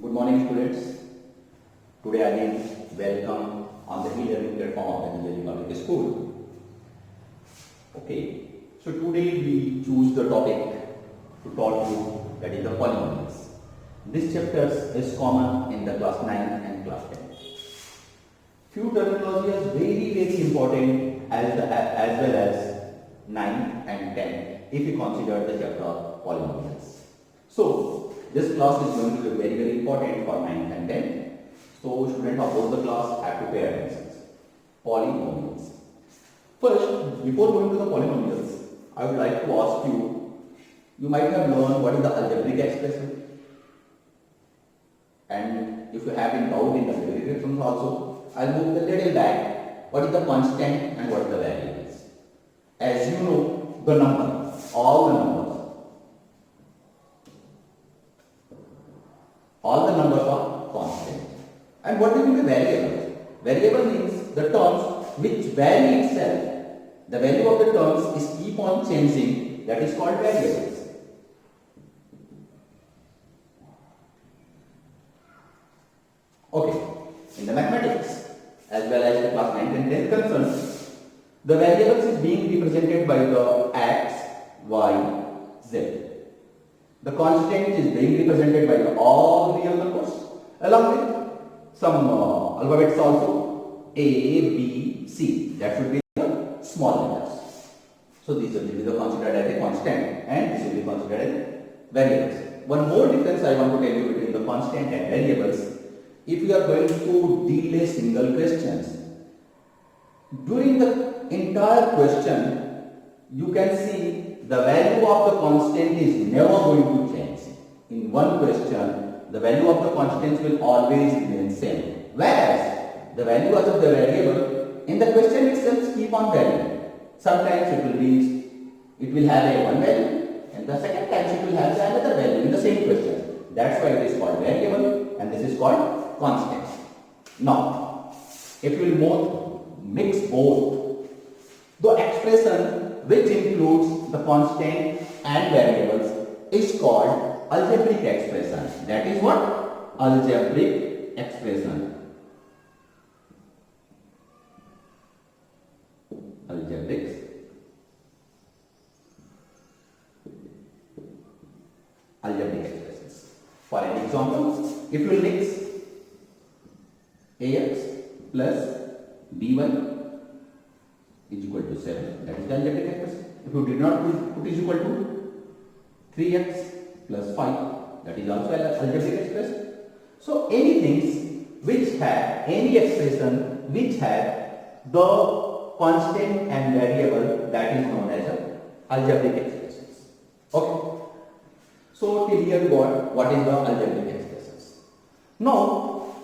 Good morning, students. Today again, welcome on the e-learning platform of the Nizami Public School. Okay, so today we choose the topic to talk to you, that is the polynomials. This chapter is common in the class 9 and class 10. Few terminology is very important as well as 9 and 10 if you consider the chapter of polynomials. So this class is going to be very important for 9 and 10. So students of both the class have to pay attention. Polynomials. First, before going to the polynomials, I would like to ask you, you might have learned what is the algebraic expression. And if you have been doubt in the algebraic expressions also, I'll move the little back. What is the constant and what is the variables? As you know, the number, all the numbers are constant. And what do you mean by variable? Variable means the terms which vary itself. The value of the terms is keep on changing. That is called variables. Okay. In the mathematics as well as the class 9 and 10 concerns, the variables is being represented by the x, y, z. The constant is being represented by all real numbers along with some alphabets also, A, B, C. That should be the small letters. So these will be considered as a constant and this will be considered as variables. One more difference I want to tell you between the constant and variables. If you are going to deal a single questions, during the entire question, you can see the value of the constant is never going to change. In one question, the value of the constants will always remain same. Whereas, the value of the variable in the question itself keep on varying. Sometimes it will have a one value and the second time it will have another value in the same question. That's why it is called variable and this is called constant. Now, if you will mix both, the expression which includes the constant and variables is called algebraic expression. That is what? Algebraic expression. Algebraic expressions. For an example, if you mix ax plus b1 is equal to 7, that is the algebraic expression. If you did not put is equal to 3x plus 5, that is also an algebraic expression. So any expression which have the constant and variable, that is known as algebraic expressions. Okay. So till here we got what is the algebraic expressions. Now,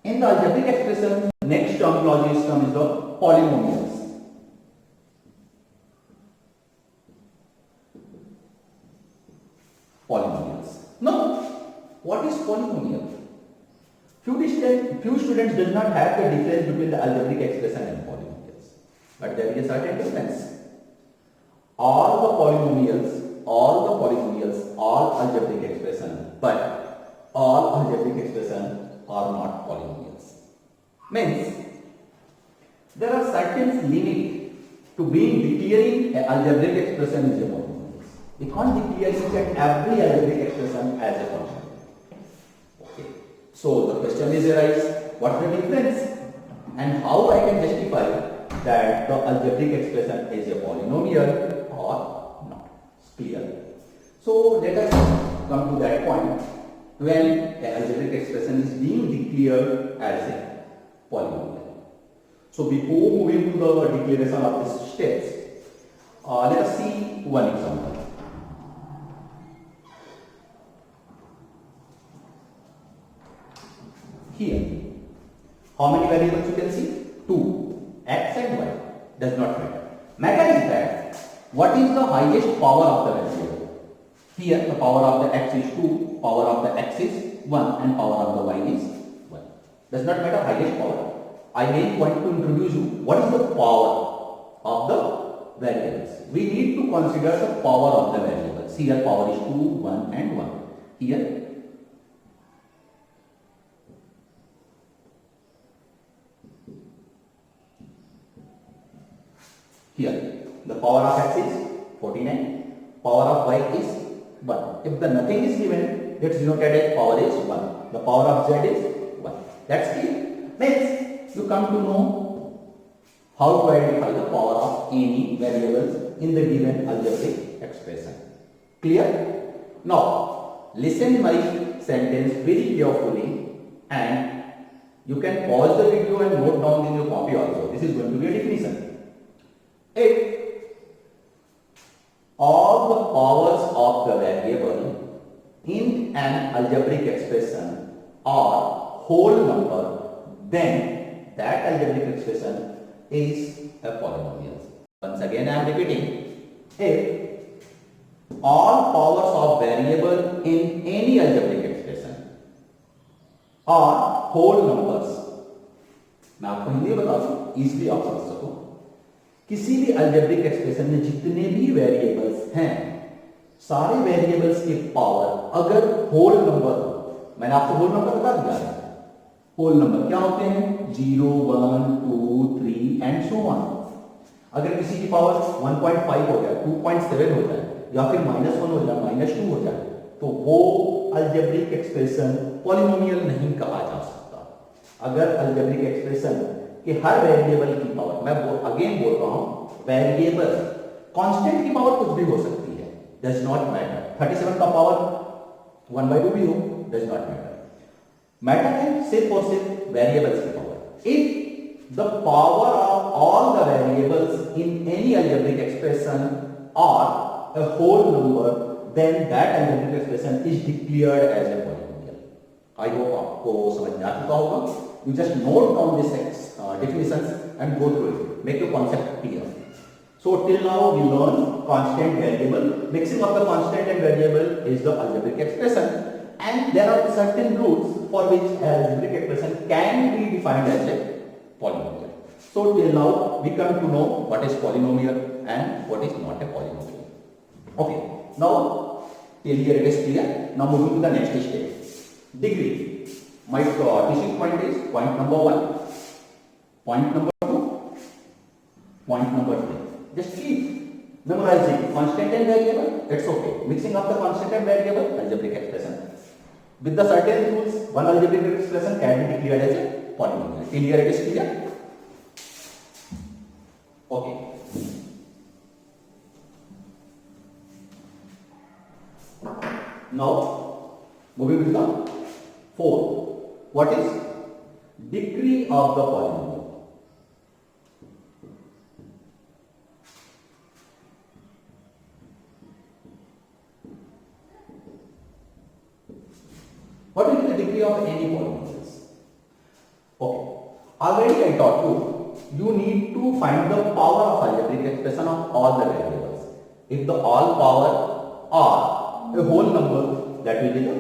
in the algebraic expression, next terminology is the polynomials. Now, what is polynomial? Few students does not have the difference between the algebraic expression and polynomials. But there is a certain difference. All polynomials are algebraic expression, but all algebraic expression are not polynomials. Means, there are certain limit to being declaring an algebraic expression is a polynomial. We can't declare that every algebraic expression as a polynomial. Okay. So the question is arise, what is the difference and how I can justify that the algebraic expression is a polynomial or not? It's clear. So let us come to that point when an algebraic expression is being declared as a polynomial. So before moving to the declaration of these steps, let us see one example. Here, how many variables you can see? 2, x and y. Does not matter. Matter is that what is the highest power of the variable? Here, the power of the x is 2, power of the x is 1, and power of the y is 1. Does not matter highest power. I may want to introduce you what is the power of the variables. We need to consider the power of the variables. Here, power is 2, 1, and 1. Here, power of x is 49, power of y is 1. If the nothing is given, it's denoted as power is 1. The power of z is 1. That's clear. Next, you come to know how to identify the power of any variables in the given algebraic expression. Clear? Now, listen my sentence very carefully and you can pause the video and note down in your copy also. This is going to be a definition. If all the powers of the variable in an algebraic expression are whole number, then that algebraic expression is a polynomial. Once again I am repeating. If all powers of variable in any algebraic expression are whole numbers, मैं आपको हिंदी बता दूं easily आप समझ सको, किसी भी algebraic expression में जितने भी वेरिएबल्स हैं, सारे वेरिएबल्स के पावर अगर होल नंबर हो, मैंने आपको होल नंबर बता दिया है। होल नंबर क्या होते हैं? 0, 1, 2, 3 एंड सो ऑन। अगर किसी की पावर 1.5 हो जाए, 2.7 हो जाए या फिर -1 हो जाए, -2 हो जाए, तो वो अलजेब्रिक एक्सप्रेशन पॉलिनोमियल नहीं कहा जा सकता। अगर अलजेब्रिक एक्सप्रेशन कि हर वेरिएबल की पावर, मैं अगेन बोल रहा हूं, वेरिएबल कांस्टेंट की पावर कुछ भी हो सकती है, डज नॉट मैटर। 37 का पावर 1/2 भी हो, डज नॉट मैटर। मैटर है सिर्फ और सिर्फ वेरिएबल्स की power. If the power of all the variables in any algebraic expression are a whole number, then that algebraic expression is declared as a polynomial. I hope आपको समझ में आ चुका होगा. You just note down this definitions and go through it. Make your concept clear. So till now we learn constant variable. Mixing of the constant and variable is the algebraic expression, and there are certain rules for which algebraic expression can be defined as a polynomial. So till now we come to know what is polynomial and what is not a polynomial. Okay, now till here it is clear. Now moving to the next step. Degree. My teaching point is point number 1, point number 2, point number 3. Just keep memorizing constant and variable. It's okay. Mixing up the constant and variable, algebraic expression. With the certain rules, one algebraic expression can be declared as a polynomial. Till here it is clear. Okay. Now, moving to the 4. What is degree of the polynomial? What will be the degree of any polynomials? Okay. Already I taught you, you need to find the power of algebraic expression of all the variables. If the all power are a whole number, that will be the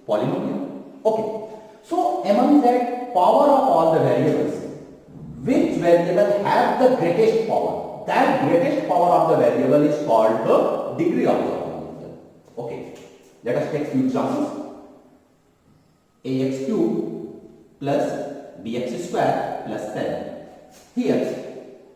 polynomial. Okay. So among that power of all the variables, which variable have the greatest power? That greatest power of the variable is called the degree of the polynomial. Okay. Let us take few examples. Ax cube plus bx square plus 7. Here,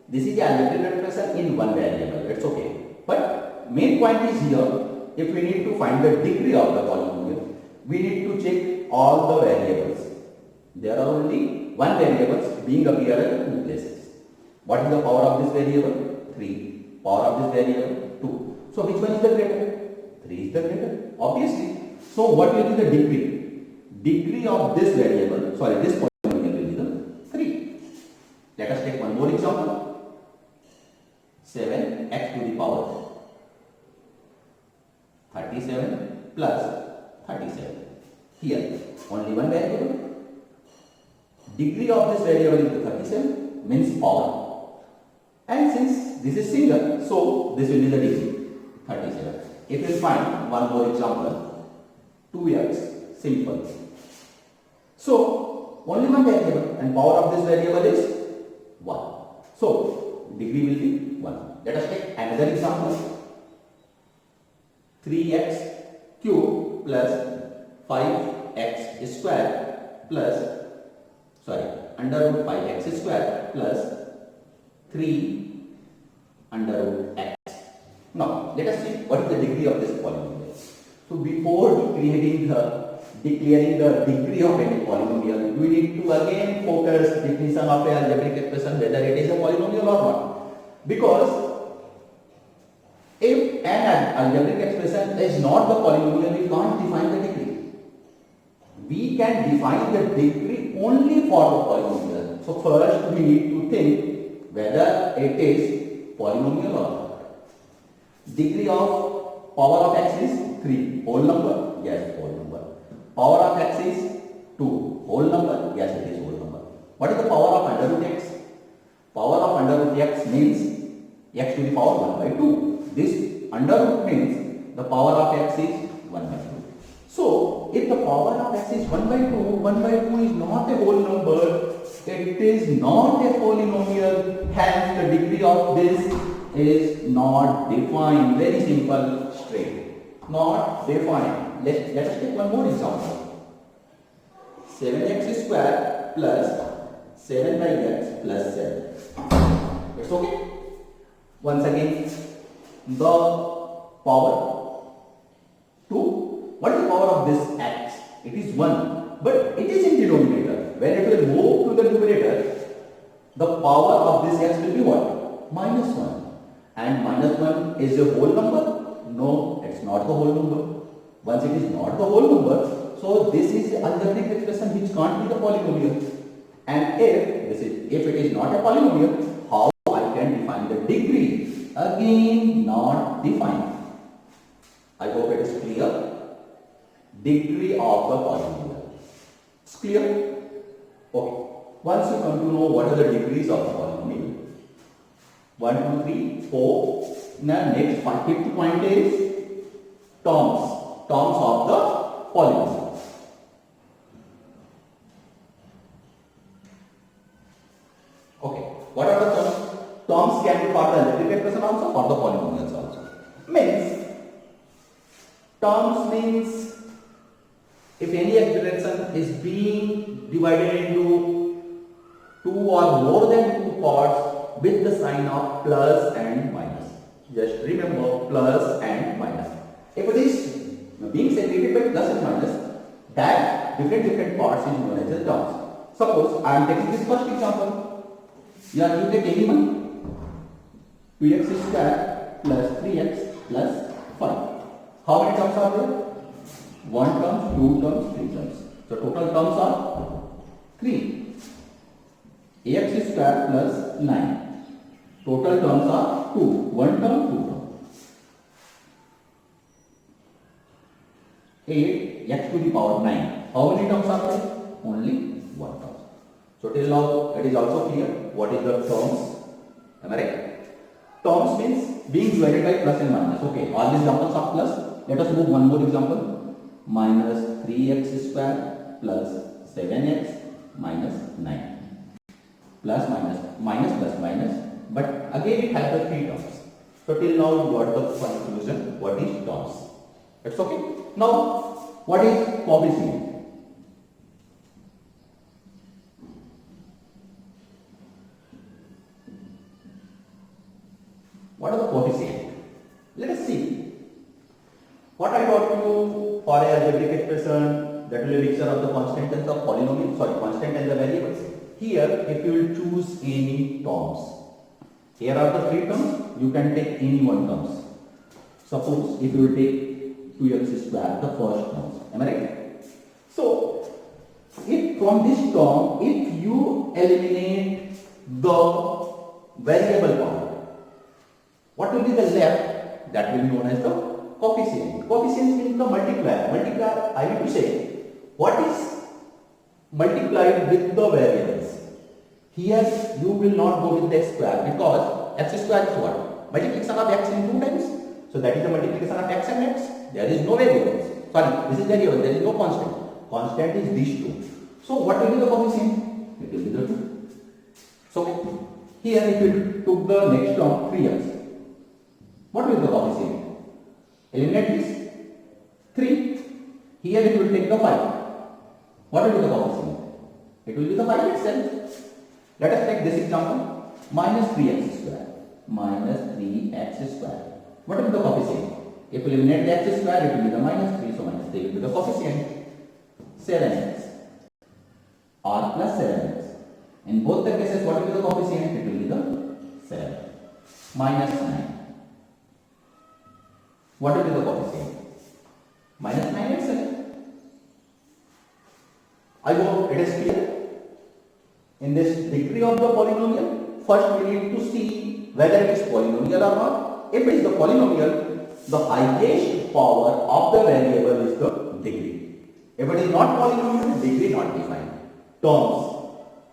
this is the algebraic expression in one variable. It's okay. But main point is here, if we need to find the degree of the polynomial, we need to check all the variables. There are only one variables being appear at two places. What is the power of this variable? 3. Power of this variable? 2. So which one is the greater? 3 is the greater, obviously. So what will be the degree? Degree of this variable, sorry, this polynomial will be the 3. Let us take one more example. 7x to the power 37 plus 37. Here, only one variable. Degree of this variable is 37, means power. And since this is single, so this will be the degree, 37. If you find one more example, 2x, simple. So, only one variable and power of this variable is 1. So, degree will be 1. Let us take another example. 3x cube plus 5x square plus, sorry, under root 5x square plus 3 under root x. Now, let us see what is the degree of this polynomial. So, before declaring the degree of any polynomial, we need to again focus definition of a algebraic expression whether it is a polynomial or not. Because if an algebraic expression is not the polynomial, we can't define the degree. We can define the degree only for the polynomial. So first we need to think whether it is polynomial or not. Degree of power of x is 3. Whole number? Yes, whole number. Power of x is 2. Whole number? Yes, it is whole number. What is the power of under root x? Power of under root x means x to the power 1 by 2. This under root means the power of x is 1 by 2. So, if the power of x is 1 by 2, 1 by 2 is not a whole number, it is not a polynomial, hence the degree of this is not defined. Very simple, straight. Not defined. Let us take one more example. 7x square plus 7 by x plus 7. It's okay? Once again, the power 2. What is the power of this x? It is 1. But it is in denominator. When it will move to the numerator, the power of this x will be what? Minus 1. And minus 1 is a whole number? No, it's not the whole number. Once it is not the whole number, so this is the algebraic expression which can't be the polynomial. And if it is not a polynomial, how I can define the degree? Again, not defined. I hope it is clear. Degree of the polynomial. It's clear? Okay. Once you come to know what are the degrees of the polynomial, 1, 2, 3, 4. Now next fifth point is terms of the polynomial. Okay. What are the terms? Terms can be for the algebraic expression also, for the polynomials also. Terms means if any expression is being divided into 2 or more than 2 parts with the sign of plus and minus. Just remember plus and minus. If it is being separated by plus and minus, that different parts is known as the terms. Suppose I am taking this first example. Here you take any one. 2x square plus 3x plus 5. How many terms are there? 1 term, 2 terms, 3 terms. So total terms are 3. Ax square plus 9. Total terms are 2. 1 term, 2 term. 8 x to the power 9. How many terms are there? Only 1 term. So till now it is also clear what is the terms. Am I right? Terms means being divided by plus and minus. Okay, all these examples are plus. Let us move one more example. Minus 3x square plus 7x minus 9. Plus minus plus minus. But again it has the 3 terms. So till now you got the conclusion what is terms. It's okay. Now what is coefficient? What are the coefficient? Let us see. What I taught you for a algebraic expression, that will be a mixture of the constant and the polynomial, constant and the variables. Here, if you will choose any terms, here are the 3 terms, you can take any one terms. Suppose if you will take 2x square, the first term. Am I right? So, if from this term, if you eliminate the variable part, what will be the left? That will be known as the coefficient. Coefficient means the multiplier. Multiplier, I need to say, what is multiplied with the variables? Here you will not go with the x square because x square is what? Multiplication of x in 2 times. So that is the multiplication of x and x. There is no variables. Sorry, this is variable. There is no constant. Constant is these 2. So what will be the coefficient? It will be the 2. So here if you took the next term 3x, what will be the coefficient? Eliminate this 3. Here it will take the 5. What will be the coefficient? It will be the 5 itself. Let us take this example. Minus 3x square. minus 3x square. What will be the coefficient? If we eliminate the x square, it will be the minus 3, so minus 3 will be the coefficient. 7x or plus 7x. In both the cases, what will be the coefficient? It will be the 7. Minus 9. What will be the coefficient? Minus 9 itself. I hope it is clear. In this degree of the polynomial, first we need to see whether it is polynomial or not. If it is the polynomial, the highest power of the variable is the degree. If it is not polynomial, degree not defined. Terms.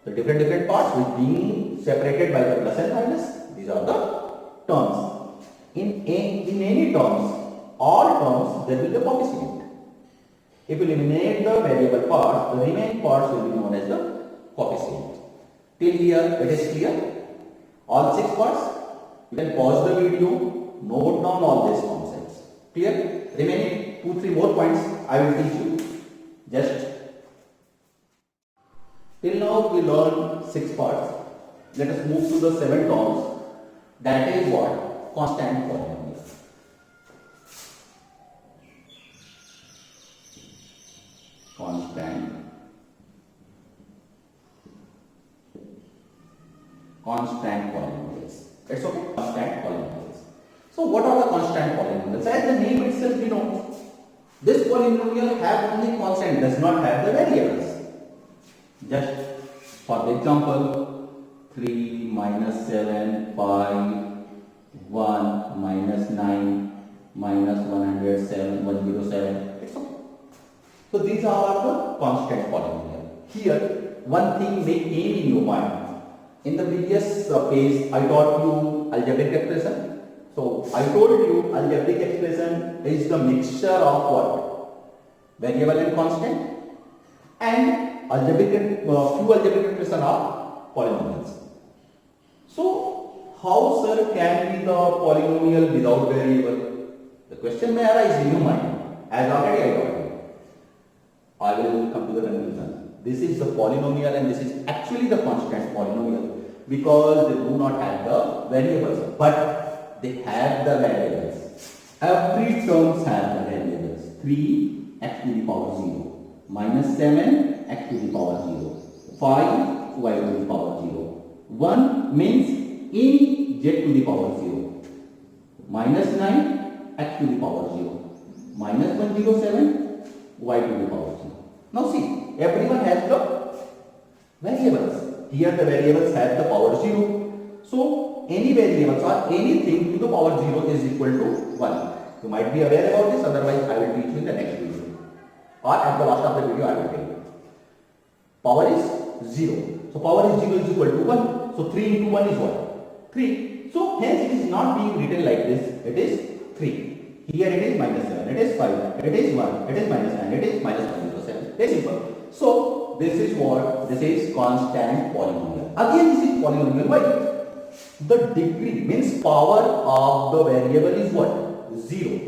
The different parts which being separated by the plus and minus, these are the terms. In any terms, all terms, there will be a coefficient. If you eliminate the variable parts, the remaining parts will be known as the coefficient. Till here, it is clear? All 6 parts? You can pause the video, note down all these concepts. Clear? Remaining 2-3 more points I will teach you. Just till now we learned 6 parts. Let us move to the 7 terms. That is what? Constant polynomial. Constant polynomials. It's okay? Constant polynomials. So what are the constant polynomials? As the name itself we know, this polynomial have only constant, does not have the variables. Just for the example, 3 minus 7, 5, 1 minus 9 minus 107, 107. It's okay. So these are the constant polynomial. Here, one thing may came in your mind. In the previous page, I taught you algebraic expression. So I told you algebraic expression is the mixture of what? Variable and constant, and few algebraic expression are polynomials. So how, sir, can be the polynomial without variable? The question may arise in your mind. As already I told you, I will come to the conclusion. This is the polynomial and this is actually the constant polynomial because they do not have the variables, but they have the variables. Every terms have the variables. 3x to the power 0, minus 7x to the power 0, 5y to the power 0, 1 means any z to the power 0, minus 9x to the power 0, minus 107 y to the power 0. Now see, everyone has the variables. Here the variables have the power 0. So any variables or anything to the power 0 is equal to 1. You might be aware about this, otherwise I will teach you in the next video. Or at the last of the video I will tell you. Power is 0. So power is 0 is equal to 1. So 3 into 1 is what? 3. So hence it is not being written like this. It is 3. Here it is minus 7. It is 5. It is 1. It is minus 9. It is minus 107. Very simple. So this is what? This is constant polynomial. Again this is polynomial. Why? The degree means power of the variable is what? 0.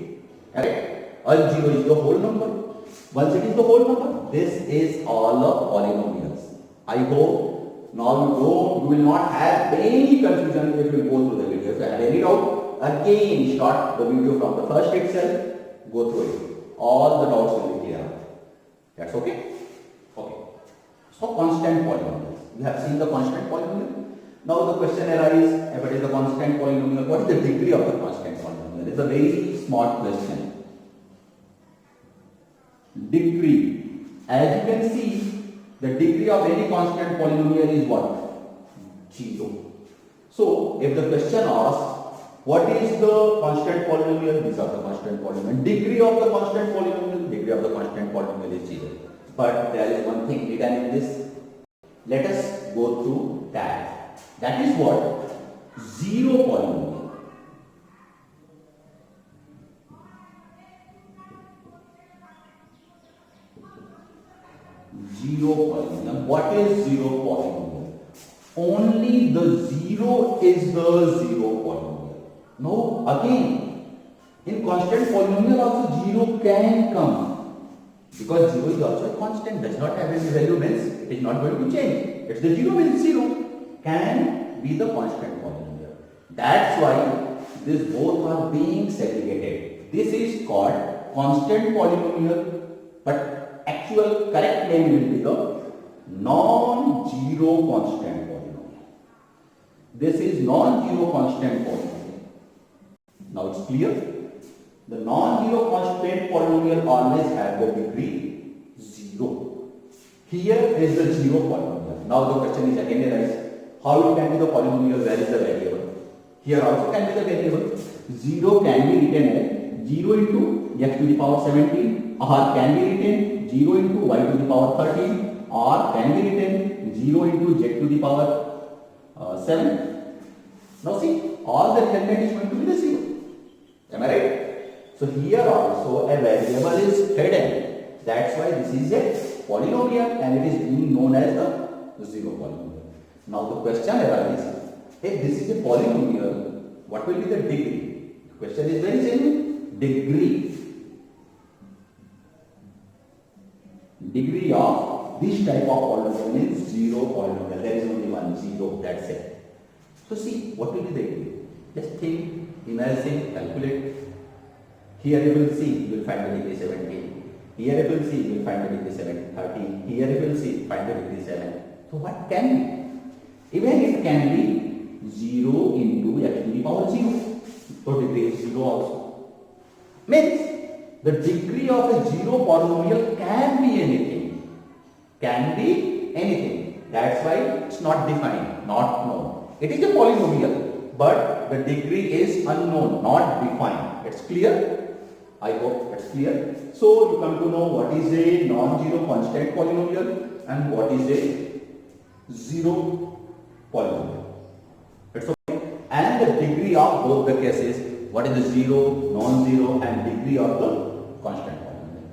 Correct? And 0 is the whole number. Once it is the whole number, this is all of polynomials. I hope now you will not have any confusion if you go through the video. If you have any doubt, again start the video from the first itself, go through it. All the doubts will be clear. That's okay? Okay. So constant polynomials. You have seen the constant polynomial. Now the question arises, if it is the constant polynomial, what is the degree of the constant polynomial? It is a very smart question. Degree. As you can see, the degree of any constant polynomial is what? 0. So if the question asks, what is the constant polynomial? These are the constant polynomial. Degree of the constant polynomial, degree of the constant polynomial is 0. But there is one thing hidden in this. Let us go through that. That is what? 0 polynomial. 0 polynomial. What is 0 polynomial? Only the 0 is the 0 polynomial. No, again, in constant polynomial also 0 can come. Because 0 is also a constant, does not have any value, means it is not going to change. It's the 0 means 0. Can be the constant polynomial. That's why these both are being segregated. This is called constant polynomial, but actual correct name will be the non-zero constant polynomial. This is non-zero constant polynomial. Now it's clear? The non-zero constant polynomial always have the degree 0. Here is the zero polynomial. Now the question is again arises, how it can be the polynomial, where is the variable? Here also can be the variable. 0 can be written as 0 into x to the power 17, or can be written 0 into y to the power 13, or can be written 0 into z to the power 7. Now see, all the element is going to be the 0. Am I right? So here also a variable is hidden. That's why this is a polynomial and it is being known as the zero polynomial. Now the question arises, if this is a polynomial, what will be the degree? The question is very simple. Degree of this type of polynomial is zero polynomial. There is only one, zero, that's it. So see, what will be the degree? Just think, imagine, calculate. Here you will see, you will find the degree 17. Here you will see, you will find the degree 13. Here you will see, find the degree 7. So what can be? Even it can be 0 into x to the power 0. So degree is 0 also. Means the degree of a zero polynomial can be anything. Can be anything. That's why it's not defined, not known. It is a polynomial, but the degree is unknown, not defined. It's clear? I hope it's clear. So you come to know what is a non-zero constant polynomial and what is a zero polynomial. It's okay. And the degree of both the cases, what is the zero, non-zero and degree of the constant polynomial.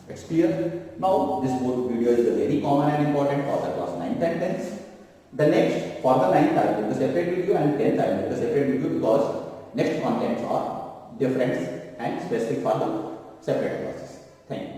It's clear? Now this both video is very common and important for the class 9th and 10th. The next, for the 9th I will make a separate video and 10th I will make a separate video because next contents are different and specific for the separate classes. Thank you.